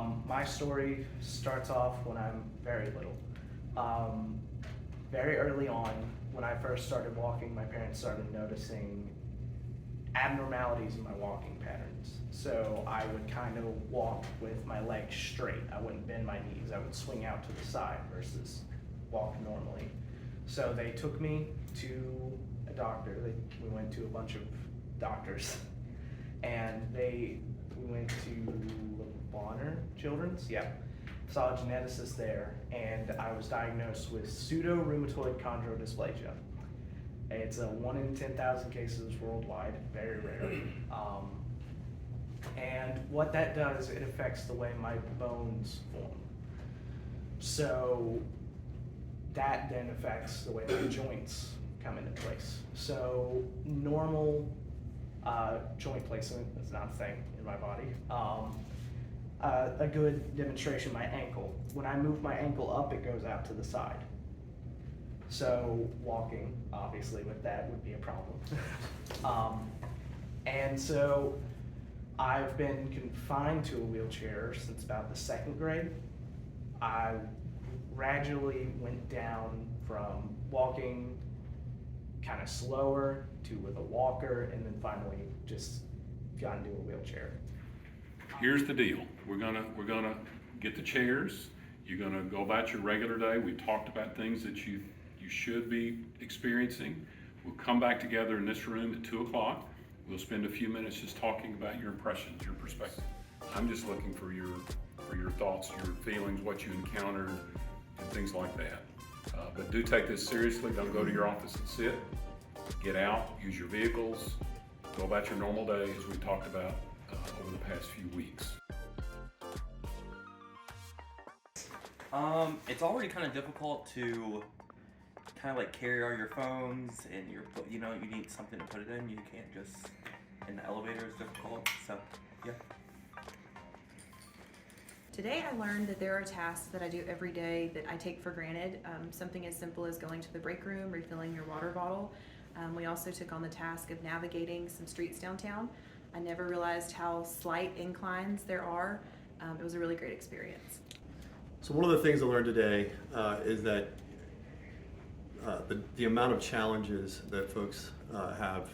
My story starts off when I'm very little. Very early on, when I first started walking, my parents started noticing abnormalities in my walking patterns. So I would kind of walk with my legs straight. I wouldn't bend my knees. I would swing out to the side versus walk normally. So they took me to a doctor. We went to a bunch of doctors, and we went to Bonner Children's. Yeah, saw a geneticist there, and I was diagnosed with pseudo-rheumatoid chondrodysplasia. It's a 1 in 10,000 cases worldwide, very rare. And what that does, it affects the way my bones form. So that then affects the way my joints come into place. So normal joint placement is not a thing in my body. A good demonstration, my ankle. When I move my ankle up, it goes out to the side. So walking, obviously, with that would be a problem. And so I've been confined to a wheelchair since about the 2nd grade. I gradually went down from walking kind of slower to with a walker, and then finally just got into a wheelchair. Here's the deal. We're gonna get the chairs. You're gonna go about your regular day. We talked about things that you should be experiencing. We'll come back together in this room at 2 o'clock. We'll spend a few minutes just talking about your impressions, your perspective. I'm just looking for your thoughts, your feelings, what you encountered, and things like that. But do take this seriously. Don't go to your office and sit. Get out, use your vehicles, go about your normal day as we talked about over the past few weeks. It's already kind of difficult to kind of like carry all your phones and you need something to put it in. You can't just, and the elevator is difficult, so yeah. Today I learned that there are tasks that I do every day that I take for granted. Something as simple as going to the break room, refilling your water bottle. We also took on the task of navigating some streets downtown. I never realized how slight inclines there are. It was a really great experience. So one of the things I learned today is that the amount of challenges that folks have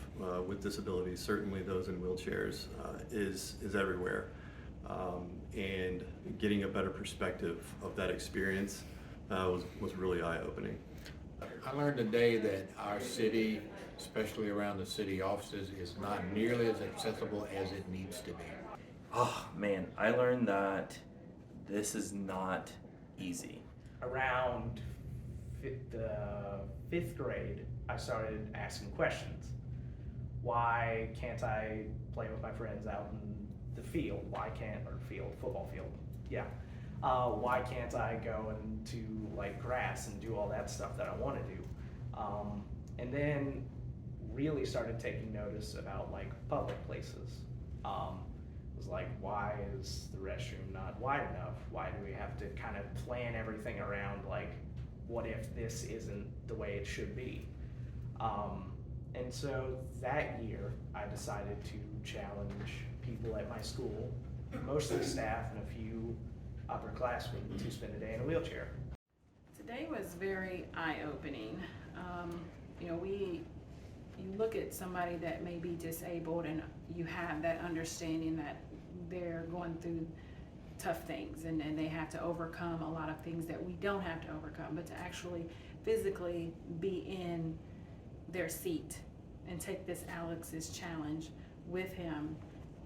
with disabilities, certainly those in wheelchairs, is everywhere. And getting a better perspective of that experience was really eye-opening. I learned today that our city, especially around the city offices, is not nearly as accessible as it needs to be. Oh man, I learned that this is not easy. Around the 5th grade, I started asking questions. Why can't I play with my friends out in the field? Football field, yeah. Why can't I go into like grass and do all that stuff that I want to do? And then really started taking notice about like public places. It was like, why is the restroom not wide enough? Why do we have to kind of plan everything around like, what if this isn't the way it should be? And so that year, I decided to challenge people at my school, mostly staff and a few upperclassmen, to spend a day in a wheelchair. Today was very eye-opening. You look at somebody that may be disabled and you have that understanding that they're going through tough things and they have to overcome a lot of things that we don't have to overcome, but to actually physically be in their seat and take this AleX's challenge with him,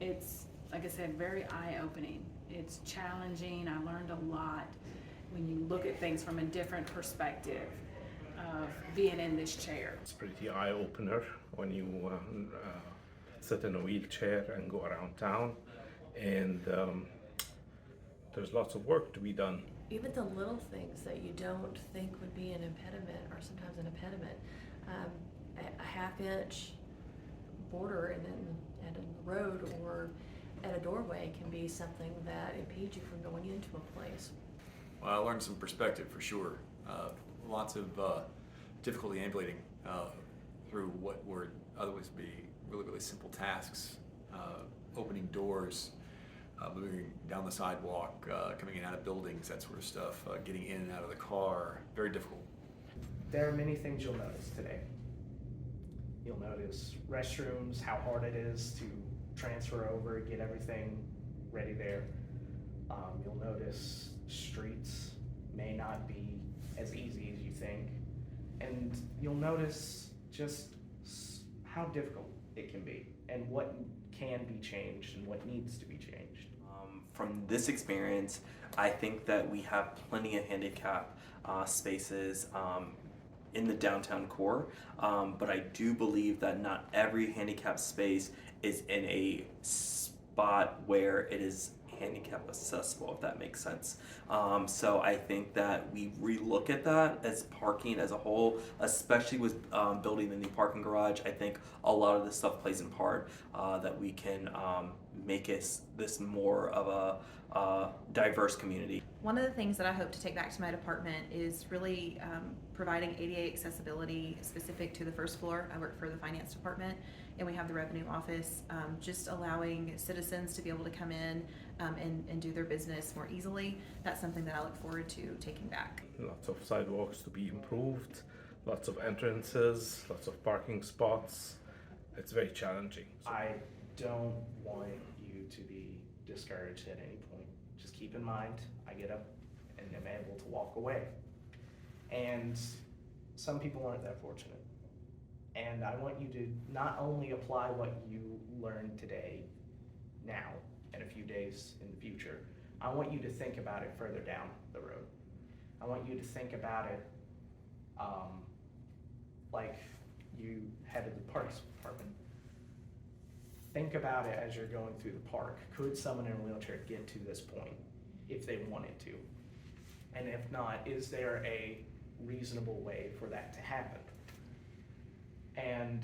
it's, like I said, very eye-opening. It's challenging. I learned a lot when you look at things from a different perspective of being in this chair. It's pretty eye-opener when you sit in a wheelchair and go around town, and there's lots of work to be done. Even the little things that you don't think would be an impediment are sometimes an impediment. A half-inch border at a road or at a doorway can be something that impedes you from going into a place. Well, I learned some perspective for sure. Lots of difficulty ambulating through what would otherwise be really, really simple tasks. Opening doors, moving down the sidewalk, coming in and out of buildings, that sort of stuff, getting in and out of the car, very difficult. There are many things you'll notice today. You'll notice restrooms, how hard it is to transfer over, get everything ready there. You'll notice streets may not be as easy as you think. And you'll notice just how difficult it can be and what can be changed and what needs to be changed. From this experience, I think that we have plenty of handicap spaces in the downtown core, but I do believe that not every handicap space is in a spot where it is handicap accessible, if that makes sense. So I think that we relook at that as parking as a whole, especially with building the new parking garage. I think a lot of this stuff plays in part that we can make this more of a diverse community. One of the things that I hope to take back to my department is really providing ADA accessibility specific to the first floor. I work for the finance department and we have the revenue office, just allowing citizens to be able to come in and do their business more easily. That's something that I look forward to taking back. Lots of sidewalks to be improved, lots of entrances, lots of parking spots. It's very challenging. I don't want you to be discouraged at any point. Just keep in mind, I get up and am able to walk away. And some people aren't that fortunate. And I want you to not only apply what you learned today, now, and a few days in the future, I want you to think about it further down the road. I want you to think about it like you headed the parks department. Think about it as you're going through the park. Could someone in a wheelchair get to this point if they wanted to? And if not, is there a reasonable way for that to happen? And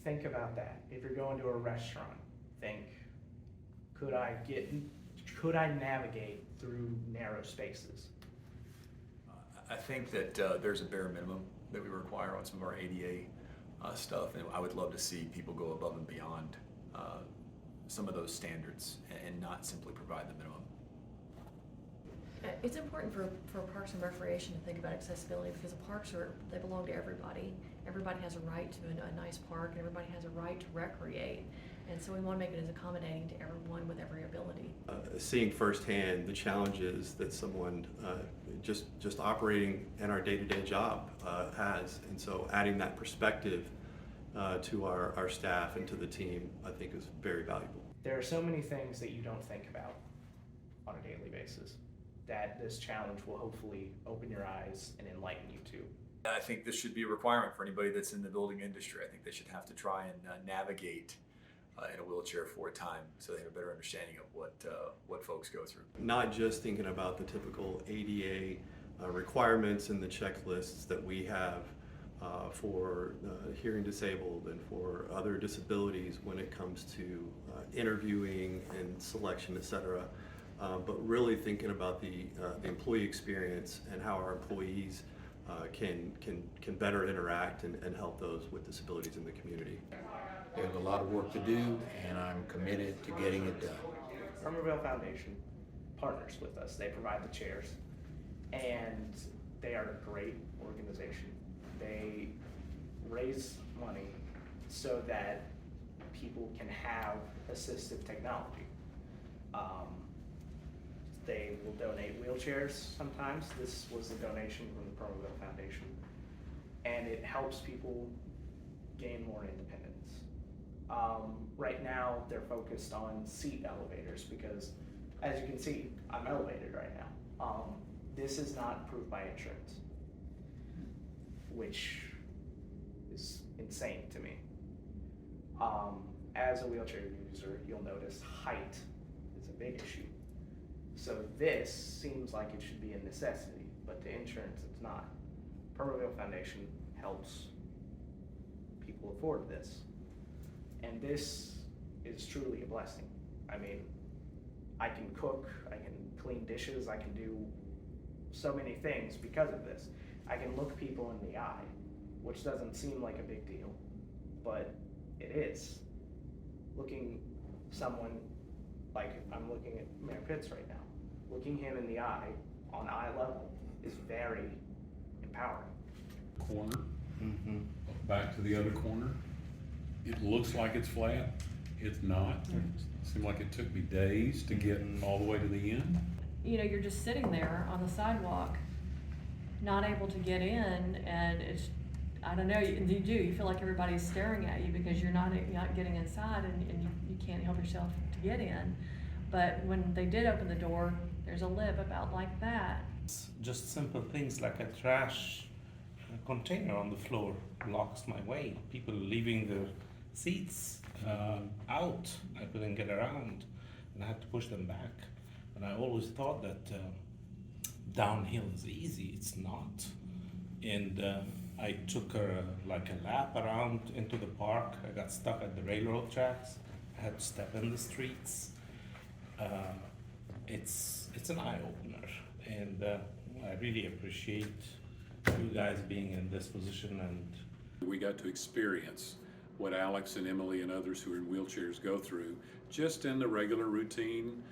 think about that. If you're going to a restaurant, think, could I navigate through narrow spaces? I think that there's a bare minimum that we require on some of our ADA stuff, and I would love to see people go above and beyond some of those standards and not simply provide the minimum. It's important for Parks and Recreation to think about accessibility because the parks they belong to everybody. Everybody has a right to a nice park and everybody has a right to recreate. And so we want to make it as accommodating to everyone with every ability. Seeing firsthand the challenges that someone just operating in our day-to-day job has. And so adding that perspective to our staff and to the team, I think is very valuable. There are so many things that you don't think about on a daily basis that this challenge will hopefully open your eyes and enlighten you to. I think this should be a requirement for anybody that's in the building industry. I think they should have to try and navigate in a wheelchair for a time so they have a better understanding of what folks go through. Not just thinking about the typical ADA requirements and the checklists that we have for hearing disabled and for other disabilities when it comes to interviewing and selection, etc. But really thinking about the employee experience and how our employees can better interact and help those with disabilities in the community. There's a lot of work to do, and I'm committed to getting it done. Permobil Foundation partners with us. They provide the chairs, and they are a great organization. They raise money so that people can have assistive technology. They will donate wheelchairs sometimes. This was a donation from the Permobil Foundation, and it helps people gain more independence. Right now, they're focused on seat elevators because, as you can see, I'm elevated right now. This is not approved by insurance, which is insane to me. As a wheelchair user, you'll notice height is a big issue. So this seems like it should be a necessity, but to insurance, it's not. Permobil Foundation helps people afford this. And this is truly a blessing. I mean, I can cook, I can clean dishes, I can do so many things because of this. I can look people in the eye, which doesn't seem like a big deal, but it is. Looking someone like I'm looking at Mayor Pitts right now, looking him in the eye on eye level is very empowering. Corner, back to the other corner. It looks like it's flat. It's not. It seemed like it took me days to get all the way to the end. You know, you're just sitting there on the sidewalk, not able to get in, and it's, I don't know, you feel like everybody's staring at you because you're not getting inside, and you can't help yourself to get in. But when they did open the door, there's a lip about like that. Just simple things like a trash container on the floor blocks my way. People leaving their seats out. I couldn't get around, and I had to push them back. And I always thought that downhill is easy. It's not. And I took like a lap around into the park. I got stuck at the railroad tracks. I had to step in the streets. It's an eye opener, and I really appreciate you guys being in this position. And we got to experience what Alex and Emily and others who are in wheelchairs go through just in the regular routine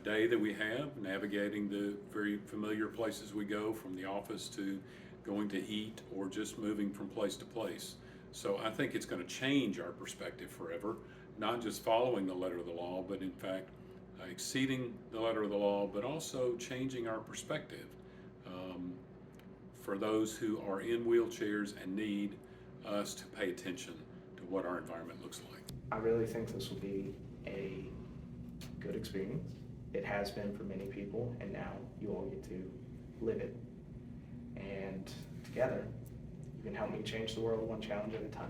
day that we have, navigating the very familiar places we go, from the office to going to eat or just moving from place to place. So I think it's going to change our perspective forever, not just following the letter of the law, but in fact exceeding the letter of the law, but also changing our perspective for those who are in wheelchairs and need us to pay attention to what our environment looks like. I really think this will be a good experience. It has been for many people, and now you all get to live it. And together, you can help me change the world one challenge at a time.